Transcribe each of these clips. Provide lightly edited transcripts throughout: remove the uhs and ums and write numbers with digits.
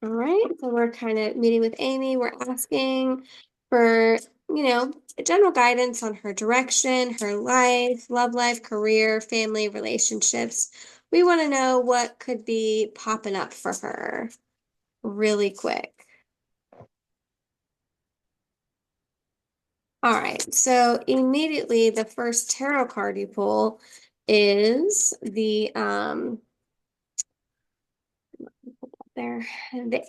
All right, so we're kind of meeting with Amy. We're asking for, general guidance on her direction, her life, love life, career, family, relationships. We want to know what could be popping up for her really quick. All right, so immediately the first tarot card you pull is the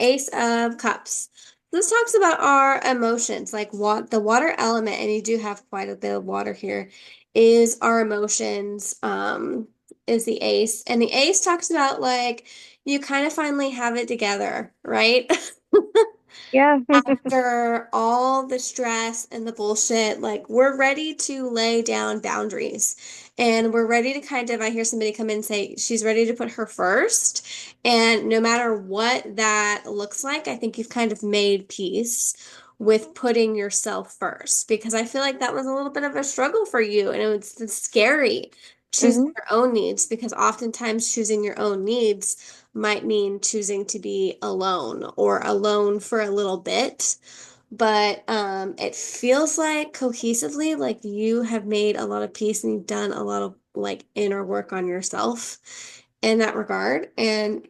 Ace of Cups. This talks about our emotions, like what the water element, and you do have quite a bit of water here, is our emotions, is the ace. And the ace talks about like you kind of finally have it together, right? Yeah. After all the stress and the bullshit, like we're ready to lay down boundaries and we're ready to I hear somebody come in and say she's ready to put her first. And no matter what that looks like, I think you've kind of made peace with putting yourself first because I feel like that was a little bit of a struggle for you and it's scary choosing Hmm. your own needs because oftentimes choosing your own needs might mean choosing to be alone or alone for a little bit. But it feels like cohesively, like you have made a lot of peace and you've done a lot of like inner work on yourself in that regard. And,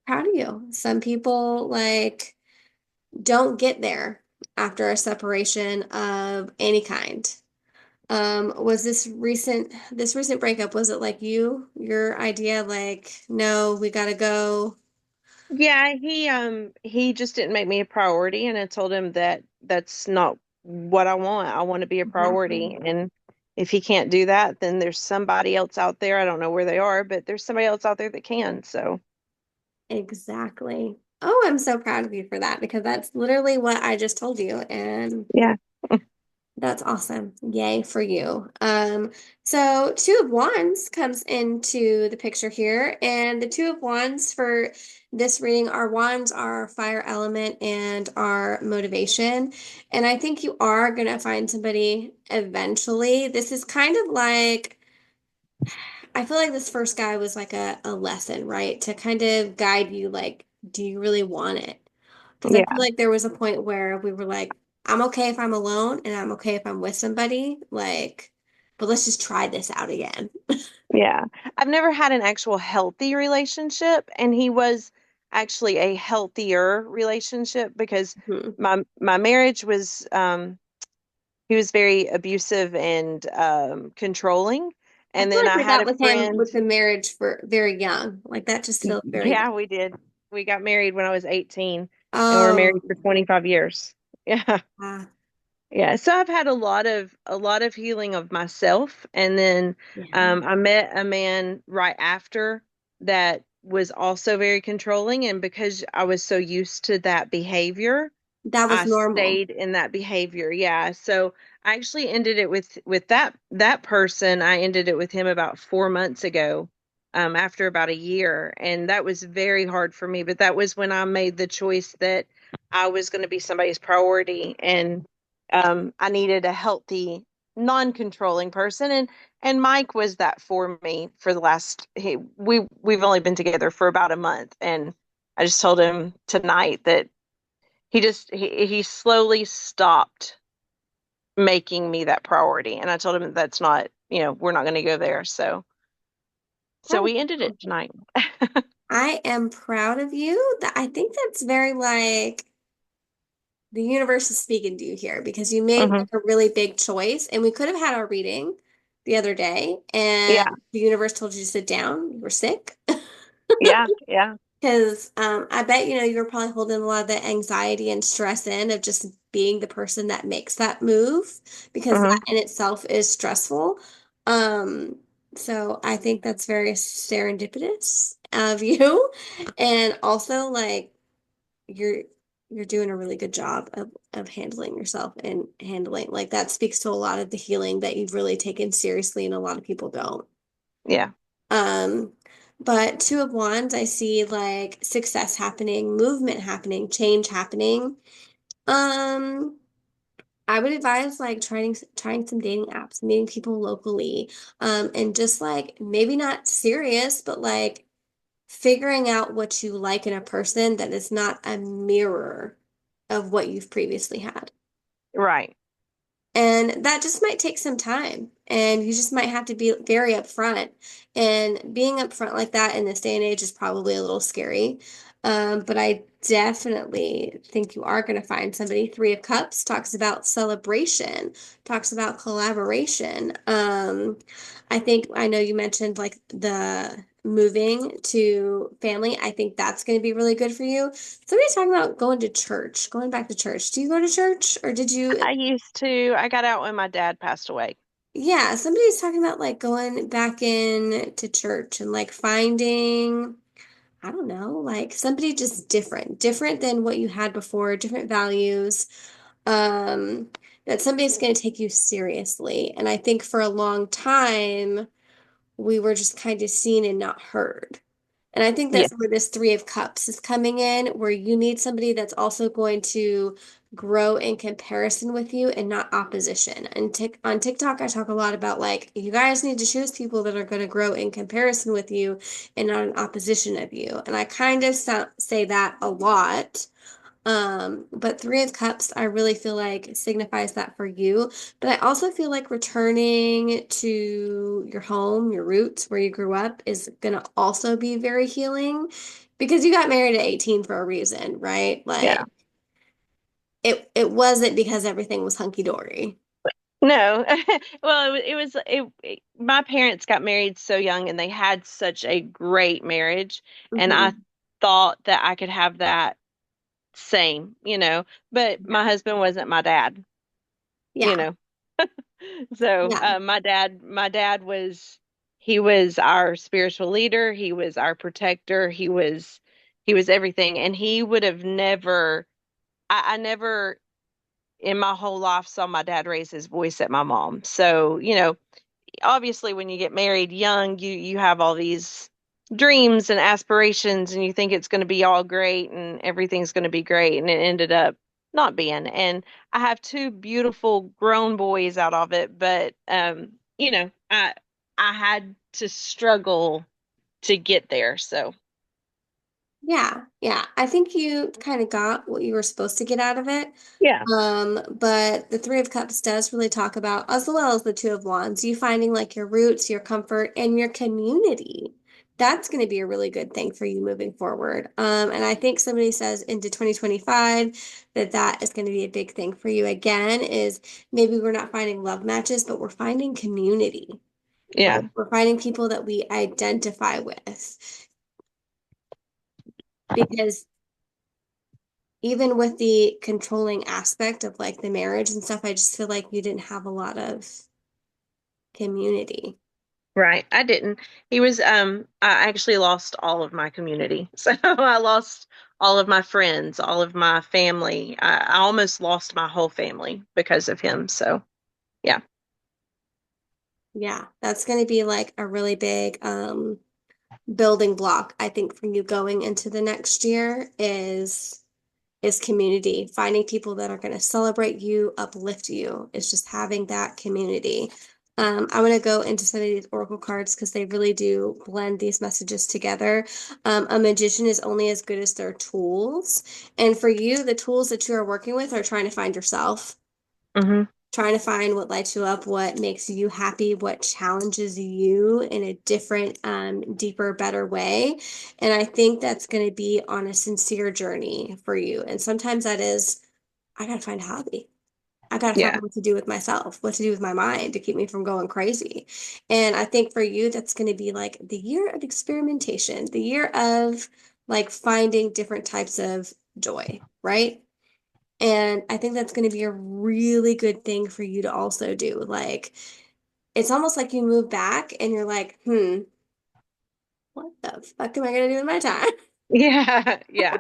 proud of you. Some people like don't get there after a separation of any kind. Was this recent breakup, was it like your idea, like, no, we gotta go? Yeah, he just didn't make me a priority, and I told him that that's not what I want. I want to be a Exactly. priority, and if he can't do that, then there's somebody else out there. I don't know where they are, but there's somebody else out there that can. So, Exactly. Oh, I'm so proud of you for that because that's literally what I just told you. And yeah. that's awesome. Yay for you. So Two of Wands comes into the picture here, and the Two of Wands for this reading, our wands are fire element and our motivation. And I think you are gonna find somebody eventually. This is kind of like I feel like this first guy was like a lesson, right? To kind of guide you, like, do you really want it? Because I feel Yeah. like there was a point where we were like, I'm okay if I'm alone and I'm okay if I'm with somebody, like, but let's just try this out again. Yeah. I've never had an actual healthy relationship, and he was actually a healthier relationship because Mhm. my marriage was he was very abusive and controlling. I And feel then like I we had got a with him friend. with the marriage for very young. Like that just feels very young. Yeah, we did. We got married when I was 18, and we're Oh, married for 25 years. Yeah. ah, Yeah, so I've had a lot of healing of myself, and then yeah. I met a man right after that was also very controlling, and because I was so used to that behavior, That was I normal. stayed in that behavior. Yeah, so I actually ended it with that person. I ended it with him about 4 months ago, after about a year, and that was very hard for me. But that was when I made the choice that I was going to be somebody's priority, and I needed a healthy, non-controlling person, and Mike was that for me for the last. We've only been together for about a month, and I just told him tonight that he slowly stopped making me that priority, and I told him that that's not, we're not going to go there. So Oh, we ended it tonight. I am proud of you. I think that's very like the universe is speaking to you here because you made Hmm. like a really big choice and we could have had our reading the other day and Yeah, the universe told you to sit down. You were sick. yeah, yeah. Because I bet you were probably holding a lot of the anxiety and stress in of just being the person that makes that move because that Hmm. in itself is stressful. Um, so I think that's very serendipitous of you. And also like you're you're doing a really good job of handling yourself and handling like that speaks to a lot of the healing that you've really taken seriously and a lot of people don't. Yeah. Um, but Two of Wands, I see like success happening, movement happening, change happening. Um, I would advise like trying some dating apps, meeting people locally, and just like maybe not serious, but like figuring out what you like in a person that is not a mirror of what you've previously had. Right. And that just might take some time. And you just might have to be very upfront. And being upfront like that in this day and age is probably a little scary. But I definitely think you are going to find somebody. Three of Cups talks about celebration, talks about collaboration. I think I know you mentioned like the moving to family. I think that's going to be really good for you. Somebody's talking about going to church, going back to church. Do you go to church or did you? I used to. I got out when my dad passed away. Yeah, somebody's talking about like going back in to church and like finding, I don't know, like somebody just different, different than what you had before, different values. Um, that somebody's going to take you seriously. And I think for a long time, we were just kind of seen and not heard. And I think Yeah. that's where this Three of Cups is coming in, where you need somebody that's also going to grow in comparison with you and not opposition. And on TikTok, I talk a lot about like, you guys need to choose people that are going to grow in comparison with you and not in opposition of you. And I kind of say that a lot. But Three of Cups, I really feel like signifies that for you. But I also feel like returning to your home, your roots, where you grew up, is gonna also be very healing because you got married at 18 for a reason, right? Yeah. Like it wasn't because everything was hunky dory. No. Well, my parents got married so young and they had such a great marriage. And I Hmm. thought that I could have that same, but Yeah. my husband wasn't my dad, you Yeah. know. So, Yeah. my dad he was our spiritual leader. He was our protector. He was everything. And he would have never, I never in my whole life saw my dad raise his voice at my mom. So, obviously when you get married young, you have all these dreams and aspirations and you think it's going to be all great and everything's going to be great and it ended up not being. And I have two beautiful grown boys out of it, but I had to struggle to get there. So, Yeah. Yeah. I think you kind of got what you were supposed to get out of it. yeah. But the Three of Cups does really talk about, as well as the Two of Wands, you finding like your roots, your comfort, and your community. That's going to be a really good thing for you moving forward. And I think somebody says into 2025 that that is going to be a big thing for you again, is maybe we're not finding love matches, but we're finding community. Like Yeah. we're finding people that we identify with. Because even with the controlling aspect of like the marriage and stuff, I just feel like you didn't have a lot of community. Right. I didn't. I actually lost all of my community. So I lost all of my friends, all of my family. I almost lost my whole family because of him. So, yeah. Yeah, that's going to be like a really big building block, I think, for you going into the next year is community. Finding people that are going to celebrate you, uplift you. It's just having that community. I'm going to go into some of these oracle cards because they really do blend these messages together. A magician is only as good as their tools. And for you, the tools that you are working with are trying to find yourself, Hmm. trying to find what lights you up, what makes you happy, what challenges you in a different, deeper, better way. And I think that's going to be on a sincere journey for you. And sometimes that is, I got to find a hobby. I got to find Yeah. what to do with myself, what to do with my mind to keep me from going crazy. And I think for you, that's going to be like the year of experimentation, the year of like finding different types of joy, right? And I think that's going to be a really good thing for you to also do. Like, it's almost like you move back and you're like, what the fuck am I going to do with my time? Yeah. Yeah.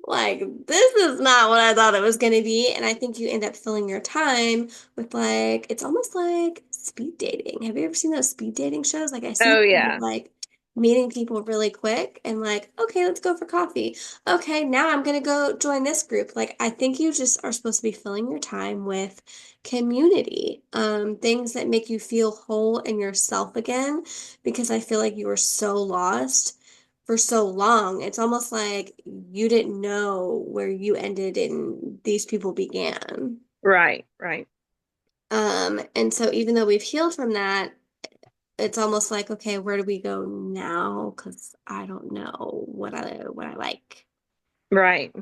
Like, this is not what I thought it was going to be. And I think you end up filling your time with like, it's almost like speed dating. Have you ever seen those speed dating shows? Like, I see Oh, kind of yeah. like meeting people really quick and like, okay, let's go for coffee. Okay, now I'm gonna go join this group. Like, I think you just are supposed to be filling your time with community, things that make you feel whole in yourself again, because I feel like you were so lost for so long. It's almost like you didn't know where you ended and these people began. Right, right, And so even though we've healed from that, it's almost like, okay, where do we go now? Because I don't know what I like. right.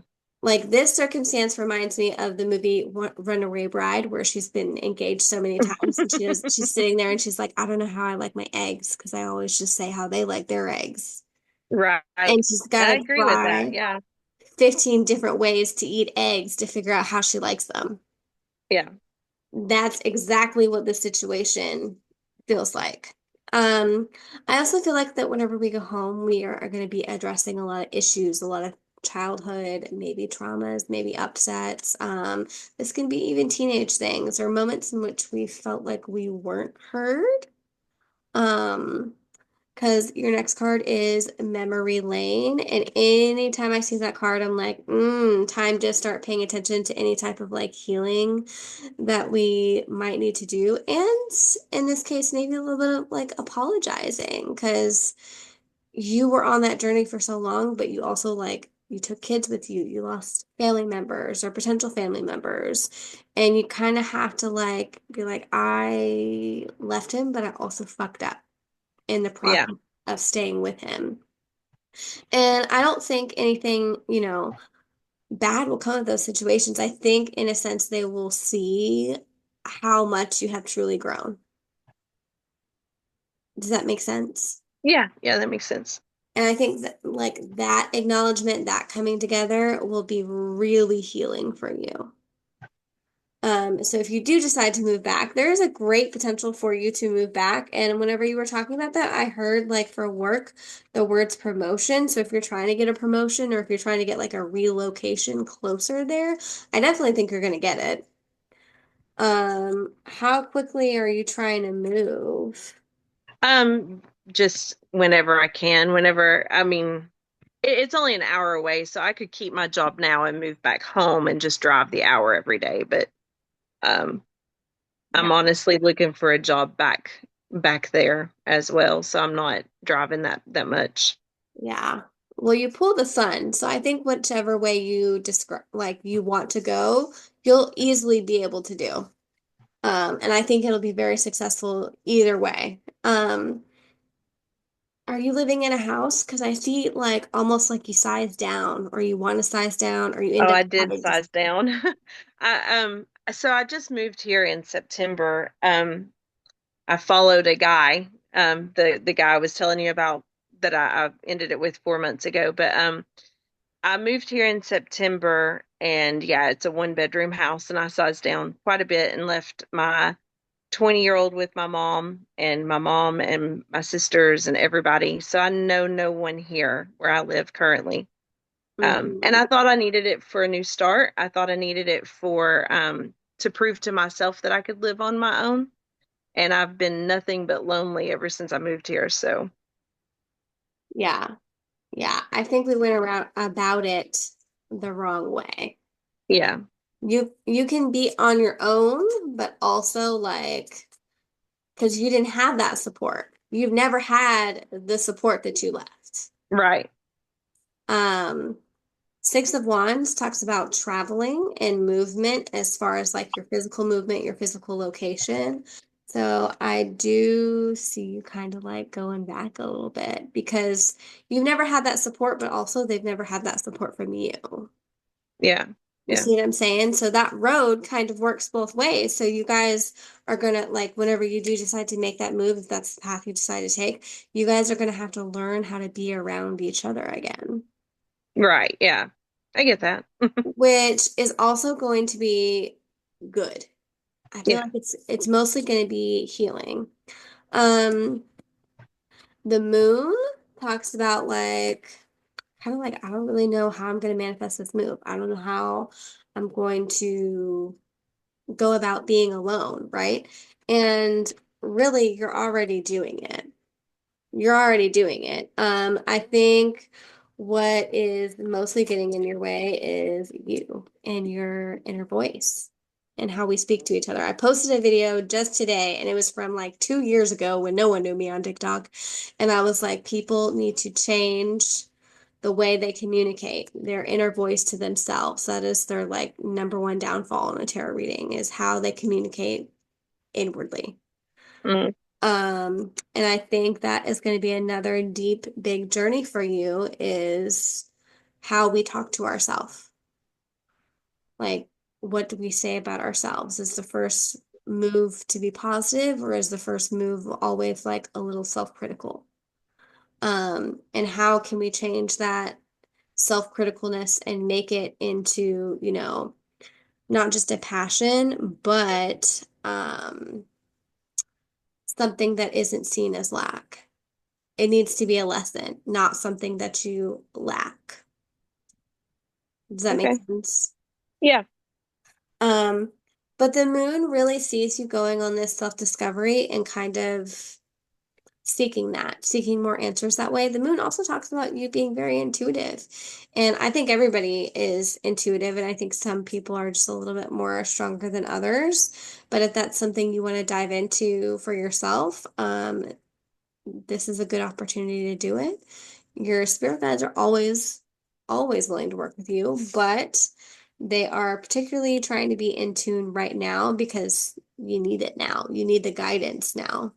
Like this circumstance reminds me of the movie Runaway Bride, where she's been engaged so many times, and she's sitting there and she's like, I don't know how I like my eggs because I always just say how they like their eggs, Right. I and she's got to agree with that. try Yeah. 15 different ways to eat eggs to figure out how she likes them. Yeah. That's exactly what the situation feels like. Um, I also feel like that whenever we go home, we are going to be addressing a lot of issues, a lot of childhood, maybe traumas, maybe upsets. This can be even teenage things or moments in which we felt like we weren't heard. Um, because your next card is Memory Lane. And anytime I see that card, I'm like, time to start paying attention to any type of like healing that we might need to do. And in this case, maybe a little bit of like apologizing because you were on that journey for so long, but you also like, you took kids with you, you lost family members or potential family members, and you kind of have to like be like, I left him, but I also fucked up in the Yeah. process of staying with him. And I don't think anything, bad will come of those situations. I think, in a sense, they will see how much you have truly grown. Does that make sense? Yeah. Yeah. That makes sense. And I think that, like, that acknowledgement, that coming together will be really healing for you. So if you do decide to move back, there is a great potential for you to move back. And whenever you were talking about that, I heard like for work, the words promotion. So if you're trying to get a promotion or if you're trying to get like a relocation closer there, I definitely think you're going to get it. How quickly are you trying to move? Um, just whenever I can, whenever, I mean, it's only an hour away, so I could keep my job now and move back home and just drive the hour every day. But um, I'm Yeah. honestly looking for a job back there as well, so I'm not driving that much. Yeah. Well, you pull the sun, so I think whichever way you describe, like you want to go, you'll easily be able to do. And I think it'll be very successful either way. Are you living in a house? Because I see like almost like you size down, or you want to size down, or you Oh, end up I did having to. size down. So I just moved here in September. I followed a guy, the guy I was telling you about that I ended it with 4 months ago. But I moved here in September, and yeah, it's a one-bedroom house, and I sized down quite a bit and left my 20-year-old with my mom and my sisters and everybody. So I know no one here where I live currently. And Mhm. I thought I needed it for a new start. I thought I needed it for to prove to myself that I could live on my own. And I've been nothing but lonely ever since I moved here. So Yeah, yeah. I think we went around about it the wrong way. yeah, You can be on your own, but also like because you didn't have that support. You've never had the support that you left. right. Um, Six of Wands talks about traveling and movement as far as like your physical movement, your physical location. So I do see you kind of like going back a little bit because you've never had that support, but also they've never had that support from you. Yeah, You yeah, see what I'm saying? So that road kind of works both ways. So you guys are gonna like whenever you do decide to make that move, if that's the path you decide to take, you guys are gonna have to learn how to be around each other again, right. Yeah, I get that. which is also going to be good. I feel Yeah. like it's mostly going to be healing. Um, the moon talks about like kind of like I don't really know how I'm going to manifest this move. I don't know how I'm going to go about being alone, right? And really, you're already doing it. You're already doing it. I think what is mostly getting in your way is you and your inner voice and how we speak to each other. I posted a video just today and it was from like 2 years ago when no one knew me on TikTok. And I was like, people need to change the way they communicate their inner voice to themselves. That is their like number one downfall in a tarot reading is how they communicate inwardly. Mm, And I think that is going to be another deep, big journey for you is how we talk to ourselves. Like, what do we say about ourselves? Is the first move to be positive, or is the first move always like a little self-critical? And how can we change that self-criticalness and make it into, not just a passion, but something that isn't seen as lack. It needs to be a lesson, not something that you lack. Does that make okay. sense? Yeah. Um, but the moon really sees you going on this self-discovery and kind of seeking that, seeking more answers that way. The moon also talks about you being very intuitive. And I think everybody is intuitive, and I think some people are just a little bit more stronger than others. But if that's something you want to dive into for yourself, this is a good opportunity to do it. Your spirit guides are always willing to work with you, but they are particularly trying to be in tune right now because you need it now. You need the guidance now.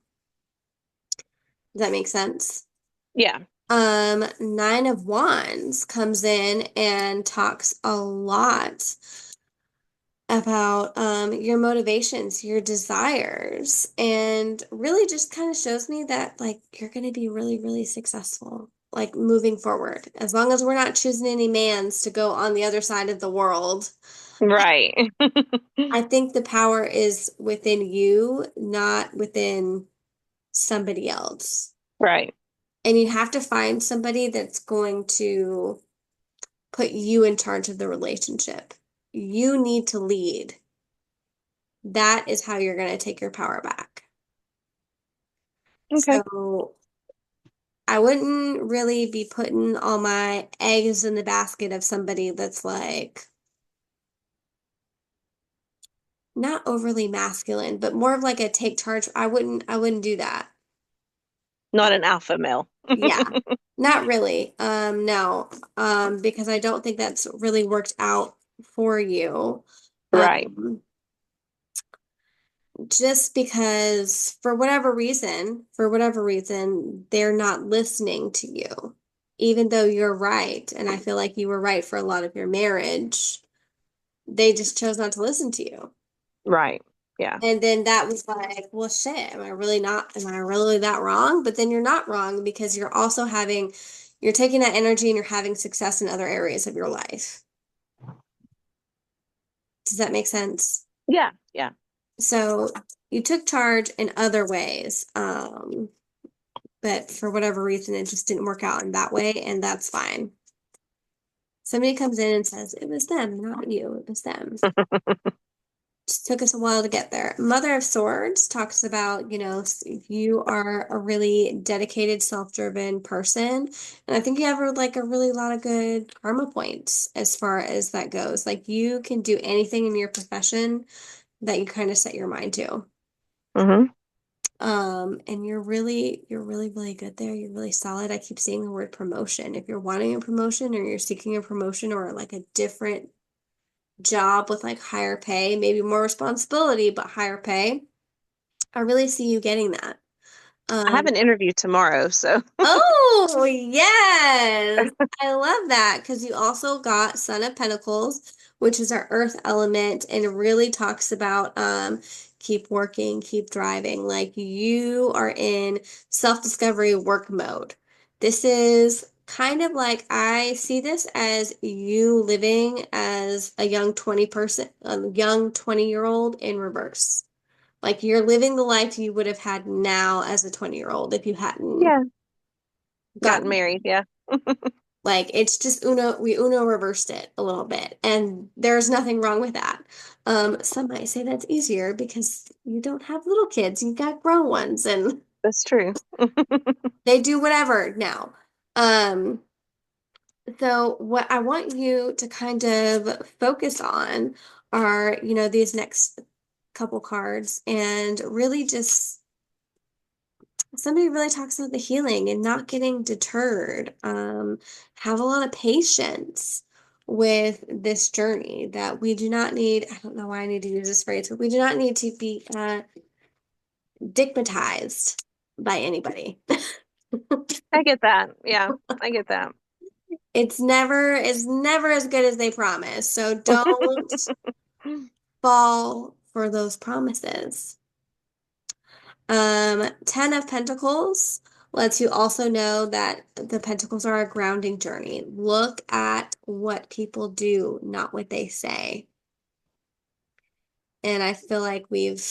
Does that make sense? Yeah. Nine of Wands comes in and talks a lot about your motivations, your desires, and really just kind of shows me that like you're going to be really, really successful, like moving forward. As long as we're not choosing any mans to go on the other side of the world, Right. I think the power is within you, not within somebody else. Right. And you have to find somebody that's going to put you in charge of the relationship. You need to lead. That is how you're going to take your power back. Okay. So I wouldn't really be putting all my eggs in the basket of somebody that's like not overly masculine, but more of like a take charge. I wouldn't do that. Not an alpha male. Yeah. Not really. No. Because I don't think that's really worked out for you. Right. Um, just because for whatever reason, they're not listening to you, even though you're right. And I feel like you were right for a lot of your marriage. They just chose not to listen to you. Right. Yeah. And then that was like, well, shit, am I really that wrong? But then you're not wrong because you're taking that energy and you're having success in other areas of your life. Does that make sense? Yeah. Yeah. So you took charge in other ways. But for whatever reason, it just didn't work out in that way, and that's fine. Somebody comes in and says, it was them, not you, it was them. Just took us a while to get there. Mother of Swords talks about, you are a really dedicated, self-driven person. And I think you have like a really lot of good karma points as far as that goes. Like you can do anything in your profession that you kind of set your mind to. Hmm. And you're really, really good there. You're really solid. I keep seeing the word promotion. If you're wanting a promotion or you're seeking a promotion or like a different job with like higher pay, maybe more responsibility, but higher pay, I really see you getting that. I have Um, an interview tomorrow, so Oh, yes. I love that because you also got Son of Pentacles, which is our earth element, and it really talks about keep working, keep driving. Like you are in self-discovery work mode. This is kind of like I see this as you living as a young 20-year-old in reverse. Like you're living the life you would have had now as a 20-year-old if you hadn't yeah, gotten gotten married. Yeah. like it's just we Uno reversed it a little bit, and there's nothing wrong with that. Some might say that's easier because you don't have little kids, you got grown ones, and That's true. They do whatever now. Um, so what I want you to kind of focus on are, these next couple cards and really just somebody really talks about the healing and not getting deterred. Have a lot of patience with this journey that we do not need. I don't know why I need to use this phrase, but we do not need to be digmatized by anybody. I get that. Yeah, I get that. It's never as good as they promise. So don't fall for those promises. 10 of Pentacles lets you also know that the Pentacles are a grounding journey. Look at what people do, not what they say. And I feel like we've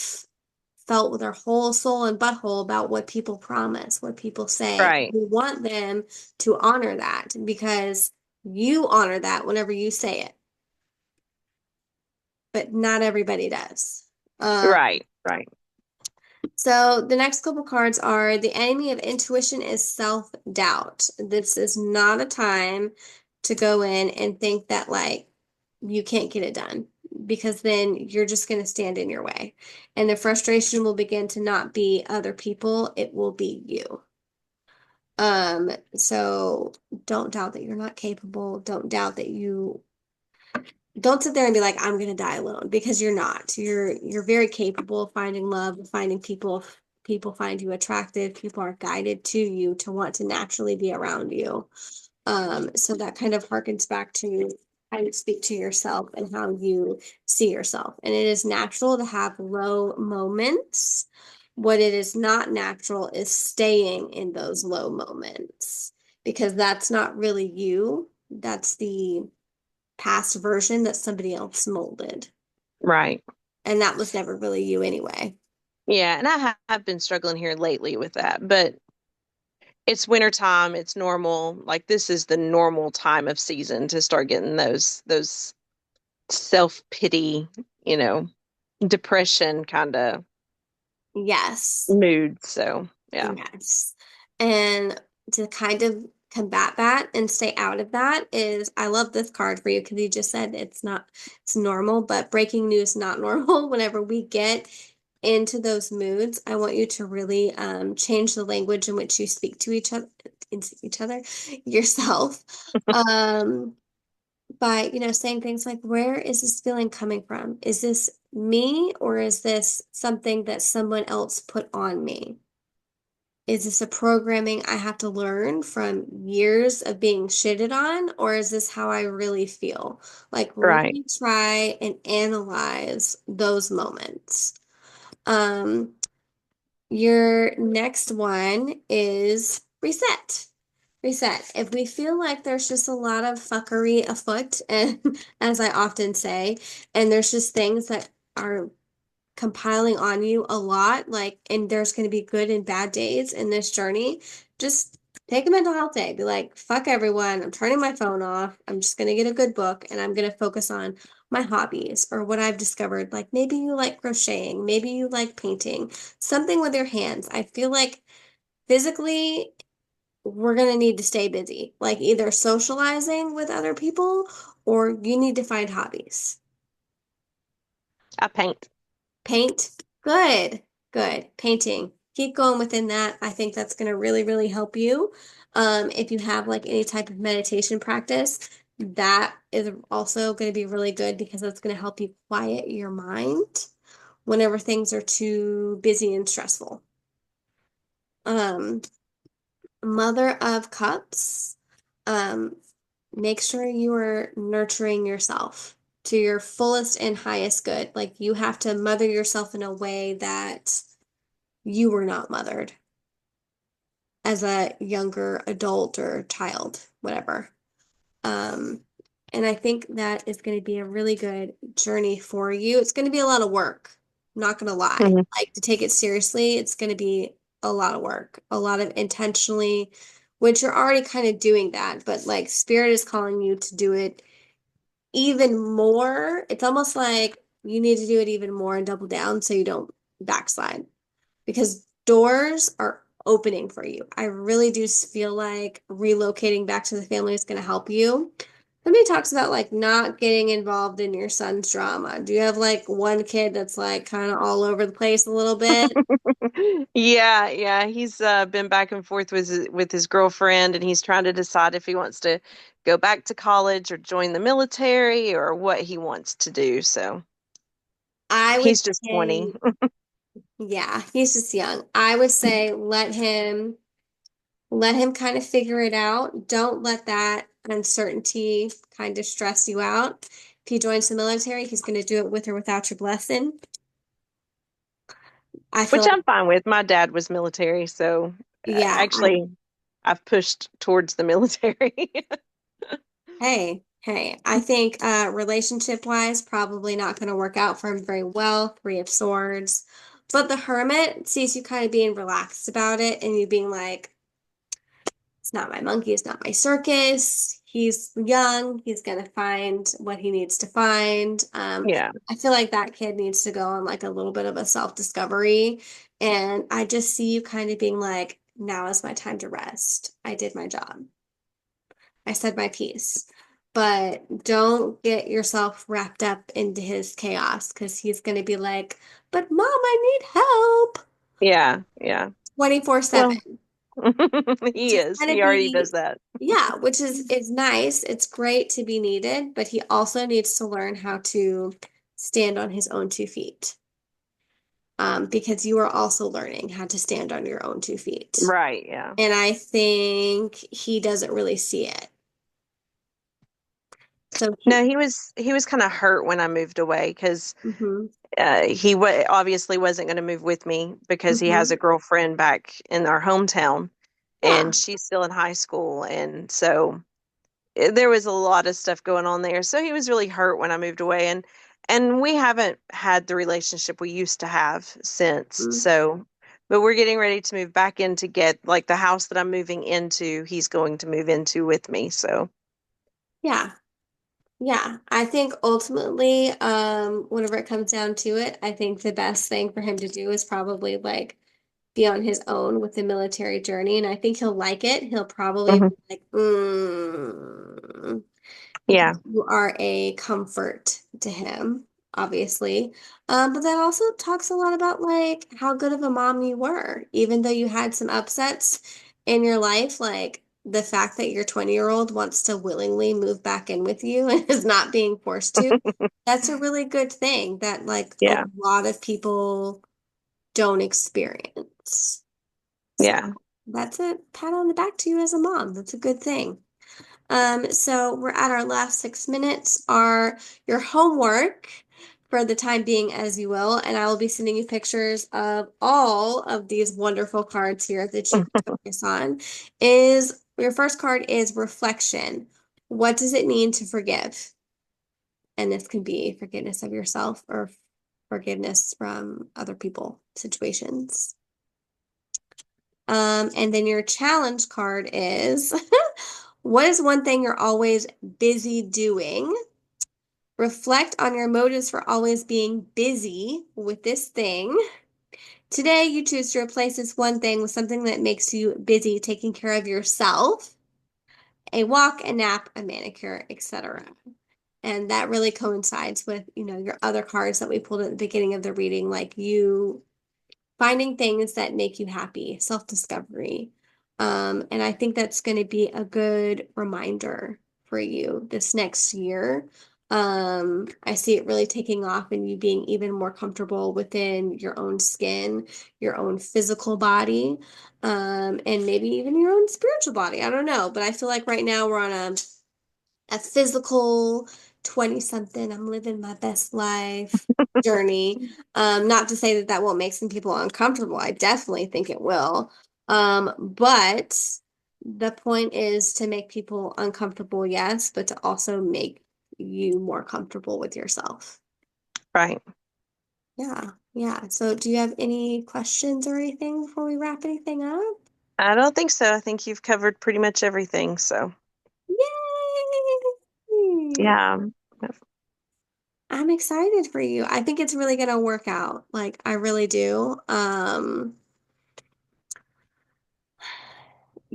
felt with our whole soul and butthole about what people promise, what people say. Right, We want them to honor that because you honor that whenever you say it, but not everybody does. Um, right, right, So the next couple cards are the enemy of intuition is self-doubt. This is not a time to go in and think that like you can't get it done because then you're just going to stand in your way. And the frustration will begin to not be other people, it will be you. So don't doubt that you're not capable. Don't doubt that you don't sit there and be like, I'm gonna die alone because you're not. You're very capable of finding love, of finding people. People find you attractive. People are guided to you to want to naturally be around you. So that kind of harkens back to how you speak to yourself and how you see yourself. And it is natural to have low moments. What it is not natural is staying in those low moments because that's not really you. That's the past version that somebody else molded. right. And that was never really you anyway. Yeah, and have been struggling here lately with that, but it's winter time. It's normal. Like this is the normal time of season to start getting those self-pity, you know, depression kind of Yes. moods. So, yeah. Yes. And to kind of combat that and stay out of that is I love this card for you because you just said it's normal, but breaking news not normal. Whenever we get into those moods, I want you to really change the language in which you speak to each other, yourself. Um, by, saying things like, where is this feeling coming from? Is this me or is this something that someone else put on me? Is this a programming I have to learn from years of being shitted on, or is this how I really feel? Like, Right. really try and analyze those moments. Um, your next one is reset. Reset. If we feel like there's just a lot of fuckery afoot, and as I often say, and there's just things that are compiling on you a lot, like, and there's going to be good and bad days in this journey, just take a mental health day. Be like, fuck everyone. I'm turning my phone off. I'm just going to get a good book and I'm going to focus on my hobbies or what I've discovered. Like, maybe you like crocheting, maybe you like painting, something with your hands. I feel like physically, we're going to need to stay busy, like either socializing with other people or you need to find hobbies. I paint. Paint. Good. Good. Painting. Keep going within that. I think that's going to really, really help you. If you have like any type of meditation practice, that is also going to be really good because that's going to help you quiet your mind whenever things are too busy and stressful. Um, Mother of Cups. Um, make sure you are nurturing yourself to your fullest and highest good. Like you have to mother yourself in a way that you were not mothered as a younger adult or child, whatever. Um, and I think that is going to be a really good journey for you. It's going to be a lot of work, not going to lie. Mhm. Like to take it seriously, it's going to be a lot of work, a lot of intentionally, which you're already kind of doing that, but like spirit is calling you to do it even more. It's almost like you need to do it even more and double down so you don't backslide because doors are opening for you. I really do feel like relocating back to the family is going to help you. Somebody talks about like not getting involved in your son's drama. Do you have like one kid that's like kind of all over the place a little bit? Yeah, yeah, he's been back and forth with his girlfriend, and he's trying to decide if he wants to go back to college or join the military or what he wants to do. So I would he's just say, 20. yeah, he's just young. I would say let him kind of figure it out. Don't let that uncertainty kind of stress you out. If he joins the military, he's going to do it with or without your blessing. I feel Which like, I'm fine with. My dad was military, so yeah, actually, I've pushed towards the military. hey, I think relationship wise, probably not going to work out for him very well. Three of Swords. But the Hermit sees you kind of being relaxed about it and you being like, it's not my monkey, it's not my circus. He's young, he's gonna find what he needs to find. Yeah, I feel like that kid needs to go on like a little bit of a self-discovery. And I just see you kind of being like, now is my time to rest. I did my job. I said my piece. But don't get yourself wrapped up into his chaos because he's gonna be like, but mom, I need help yeah, yeah. 24/7. Well, he To is. kind of He already be, does that. yeah, which is nice. It's great to be needed, but he also needs to learn how to stand on his own 2 feet. Because you are also learning how to stand on your own 2 feet. Right, yeah. And I think he doesn't really see it. So No, he was kind of hurt when I moved away because hmm obviously wasn't going to move with me because he has hmm a girlfriend back in our hometown, and yeah, she's still in high school, and so there was a lot of stuff going on there. So he was really hurt when I moved away, and we haven't had the relationship we used to have since. mm, So, but we're getting ready to move back in to get like the house that I'm moving into, he's going to move into with me. So, yeah, yeah. I think ultimately, whenever it comes down to it, I think the best thing for him to do is probably like be on his own with the military journey, and I think he'll like it. He'll probably mhm. be like, Yeah, because you are a comfort to him, obviously. But that also talks a lot about like how good of a mom you were, even though you had some upsets in your life, like the fact that your 20-year-old wants to willingly move back in with you and is not being forced to. That's a really good thing that like a yeah, lot of people don't experience. So yeah. that's a pat on the back to you as a mom. That's a good thing. So we're at our last 6 minutes. Are your homework for the time being, as you will, and I will be sending you pictures of all of these wonderful cards here that you can focus on. Is your first card is reflection. What does it mean to forgive? And this can be forgiveness of yourself or forgiveness from other people, situations. And then your challenge card is what is one thing you're always busy doing? Reflect on your motives for always being busy with this thing. Today, you choose to replace this one thing with something that makes you busy taking care of yourself, a walk, a nap, a manicure, etc. And that really coincides with, your other cards that we pulled at the beginning of the reading, like you finding things that make you happy, self-discovery. And I think that's going to be a good reminder for you this next year. I see it really taking off and you being even more comfortable within your own skin, your own physical body, and maybe even your own spiritual body. I don't know, but I feel like right now we're on a physical 20 something, I'm living my best life journey. Not to say that that won't make some people uncomfortable. I definitely think it will. But the point is to make people uncomfortable, yes, but to also make you more comfortable with yourself. Right. Yeah, yeah. So do you have any questions or anything before we wrap anything up? I don't think so. I think you've covered pretty much everything. So, Yay! yeah. I'm excited for you. I think it's really gonna work out. Like I really do.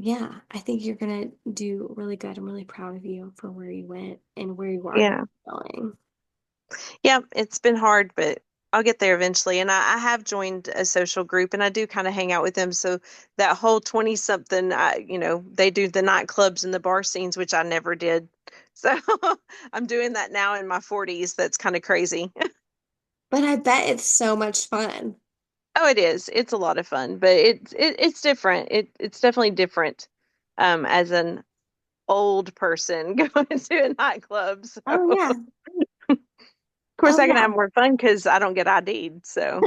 Yeah, I think you're gonna do really good. I'm really proud of you for where you went and where you are Yeah. going. Yeah, it's been hard, but I'll get there eventually. And I have joined a social group and I do kind of hang out with them. So that whole 20 something, they do the nightclubs and the bar scenes, which I never did. So I'm doing that now in my 40s. That's kind of crazy. But I bet it's so much fun. Oh, it is. It's a lot of fun, but it's different. It's definitely different as an old person going to a nightclub. So Oh of yeah. course Oh I can yeah. have more fun because I don't get ID'd. So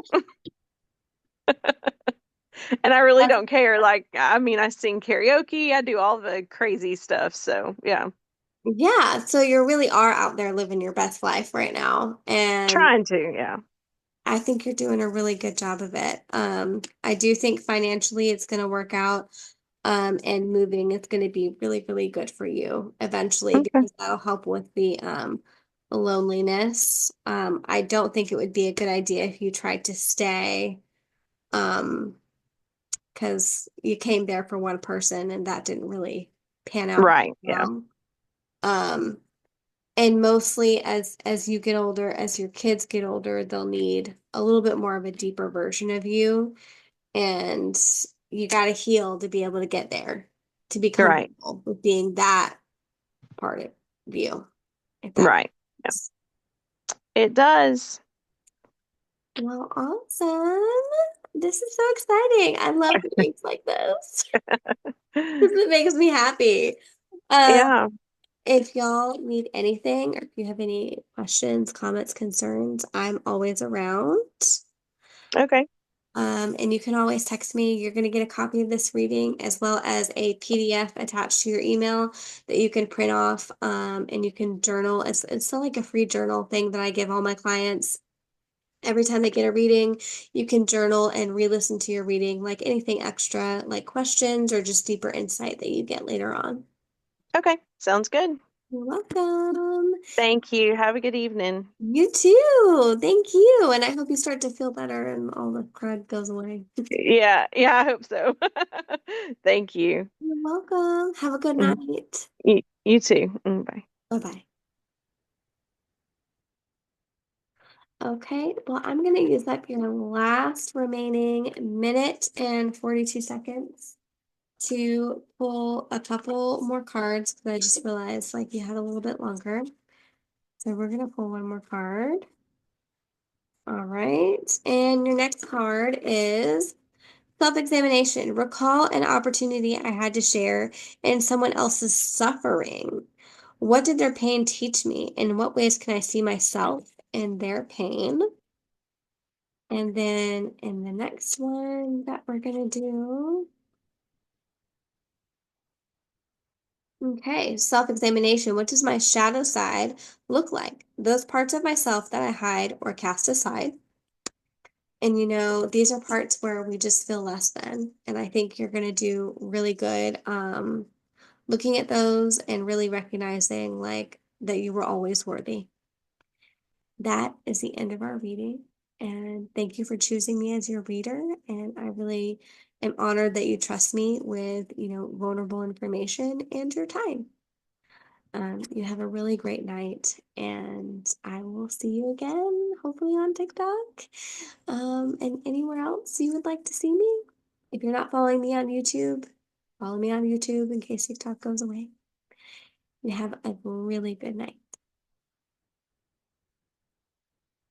and I really That's- don't care. Like, I mean, I sing karaoke, I do all the crazy stuff. So, yeah, yeah. So you really are out there living your best life right now. And trying to. Yeah. I think you're doing a really good job of it. I do think financially it's going to work out. And moving is going to be really, really good for you eventually Okay. because that'll help with the loneliness. I don't think it would be a good idea if you tried to stay, um, because you came there for one person and that didn't really pan out Right. Yeah. well. Um, and mostly as you get older, as your kids get older, they'll need a little bit more of a deeper version of you, and you got to heal to be able to get there, to be Right. comfortable with being that part of you, if that Right. makes Yeah. sense. It does. Well, awesome. This is so exciting. I love things like this because it makes me happy. Um, Yeah. if y'all need anything or if you have any questions, comments, concerns, I'm always around. Okay. And you can always text me. You're going to get a copy of this reading as well as a PDF attached to your email that you can print off, and you can journal. It's still like a free journal thing that I give all my clients. Every time they get a reading, you can journal and re-listen to your reading, like anything extra, like questions or just deeper insight that you get later on. Okay. Sounds good. You're welcome. Thank you. Have a good evening. You too. Thank you. And I hope you start to feel better and all the crud goes away. Yeah. Yeah. I hope so. Thank you. You're welcome. Have a good Mhm. night. You too. Bye. Bye bye. Okay, well, I'm going to use up your last remaining minute and 42 seconds to pull a couple more cards because I just realized like you had a little bit longer. So we're going to pull one more card. All right. And your next card is self-examination. Recall an opportunity I had to share in someone else's suffering. What did their pain teach me? In what ways can I see myself in their pain? And then in the next one that we're going to do, okay, self-examination. What does my shadow side look like? Those parts of myself that I hide or cast aside. And these are parts where we just feel less than. And I think you're going to do really good looking at those and really recognizing like that you were always worthy. That is the end of our reading. And thank you for choosing me as your reader. And I really am honored that you trust me with, vulnerable information and your time. You have a really great night, and I will see you again, hopefully on TikTok, and anywhere else you would like to see me. If you're not following me on YouTube, follow me on YouTube in case TikTok goes away. You have a really good night.